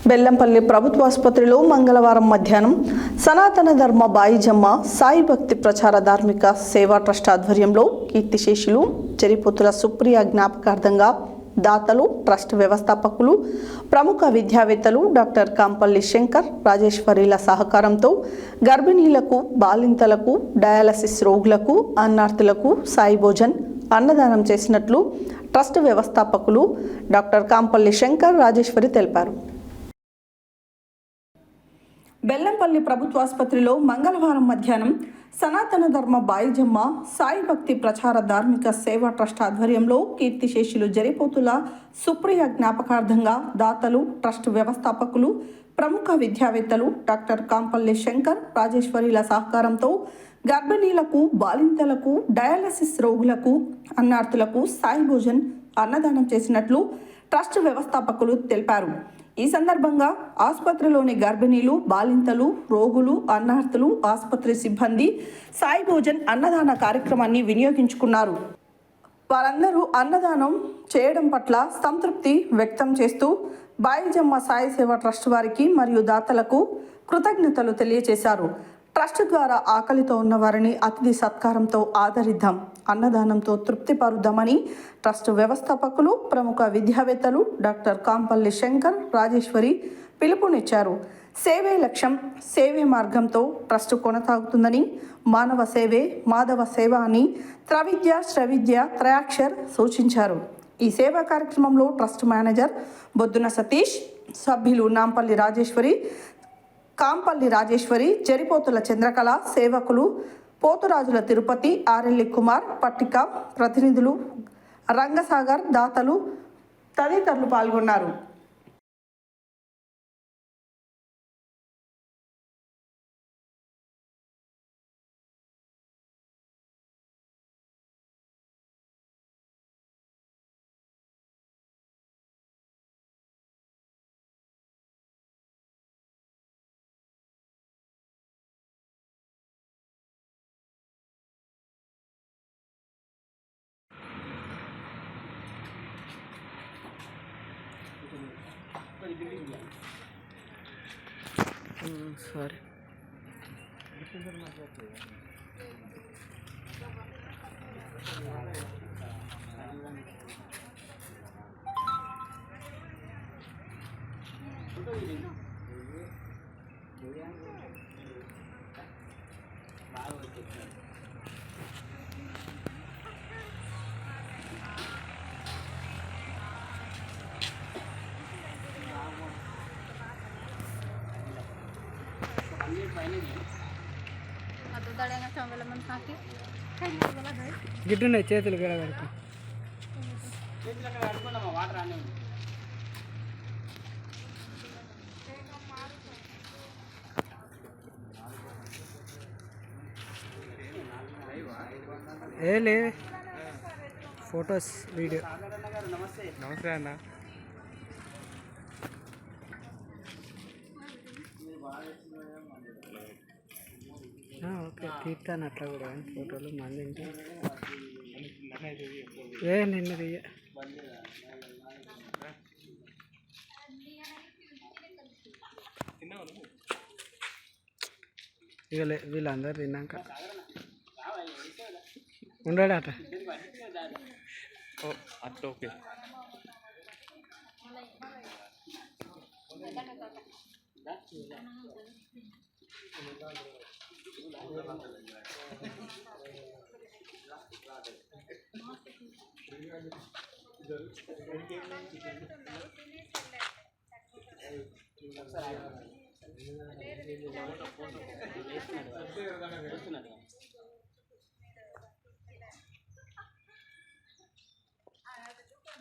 బెల్లంపల్లి ప్రభుత్వ ఆసుపత్రిలో మంగళవారం మధ్యాహ్నం సనాతన ధర్మ బాయిజమ్మ సాయి భక్తి ప్రచార ధార్మిక సేవా ట్రస్ట్ ఆధ్వర్యంలో కీర్తిశేషులు చెరిపోతుల సుప్రియ జ్ఞాపకార్థంగా దాతలు, ట్రస్ట్ వ్యవస్థాపకులు, ప్రముఖ విద్యావేత్తలు డాక్టర్ కాంపల్లి శంకర్, రాజేశ్వరిల సహకారంతో గర్భిణీలకు, బాలింతలకు, డయాలసిస్ రోగులకు, అన్నార్థులకు సాయి భోజన్ అన్నదానం చేసినట్లు ట్రస్ట్ వ్యవస్థాపకులు డాక్టర్ కాంపల్లి శంకర్, రాజేశ్వరి తెలిపారు. బెల్లంపల్లి ప్రభుత్వ ఆసుపత్రిలో మంగళవారం మధ్యాహ్నం సనాతన ధర్మ బాయిజమ్మ సాయి భక్తి ప్రచార ధార్మిక సేవా ట్రస్ట్ ఆధ్వర్యంలో కీర్తిశేషులు జరిపోతుల సుప్రియ జ్ఞాపకార్థంగా దాతలు, ట్రస్ట్ వ్యవస్థాపకులు, ప్రముఖ విద్యావేత్తలు డాక్టర్ కాంపల్లి శంకర్, రాజేశ్వరిల సహకారంతో గర్భిణీలకు, బాలింతలకు, డయాలసిస్ రోగులకు, అన్నార్థులకు సాయి భోజన్ అన్నదానం చేసినట్లు ట్రస్ట్ వ్యవస్థాపకులు తెలిపారు. ఈ సందర్భంగా ఆసుపత్రిలోని గర్భిణీలు, బాలింతలు, రోగులు, అన్నార్థులు, ఆసుపత్రి సిబ్బంది సాయి భోజన్ అన్నదాన కార్యక్రమాన్ని వినియోగించుకున్నారు. వారందరూ అన్నదానం చేయడం పట్ల సంతృప్తి వ్యక్తం చేస్తూ బాయిజమ్మ సాయి సేవ ట్రస్ట్ వారికి మరియు దాతలకు కృతజ్ఞతలు తెలియజేశారు. ట్రస్ట్ ద్వారా ఆకలితో ఉన్న వారిని అతిథి సత్కారంతో ఆదరిద్దాం, అన్నదానంతో తృప్తి పరుద్దామని ట్రస్ట్ వ్యవస్థాపకులు, ప్రముఖ విద్యావేత్తలు డాక్టర్ కాంపల్లి శంకర్, రాజేశ్వరి పిలుపునిచ్చారు. సేవే లక్ష్యం, సేవే మార్గంతో ట్రస్ట్ కొనసాగుతుందని, మానవ సేవే మాధవ సేవ అని త్రవిద్య, శ్రవిద్య, త్రయాక్షర్ సూచించారు. ఈ సేవా కార్యక్రమంలో ట్రస్ట్ మేనేజర్ బొద్దున సతీష్, సభ్యులు నాంపల్లి రాజేశ్వరి, కాంపల్లి రాజేశ్వరి, జరిపోతుల చంద్రకళ, సేవకులు పోతురాజుల తిరుపతి, ఆరెల్లి కుమార్, పట్టిక ప్రతినిధులు, రంగసాగర్, దాతలు తదితరులు పాల్గొన్నారు. సారీ గిట్టున్నాయి చేతులు కూడా కడుపు లే ఫొటోస్ వీడియో. నమస్తే అన్న. ఓకే తీస్తాను అట్లా కూడా ఫోటోలు మళ్ళీ ఇంకా నిన్న తీయ ఇక వీళ్ళందరూ తిన్నాక ఉండడా అట్లా అట్లా ఓకే.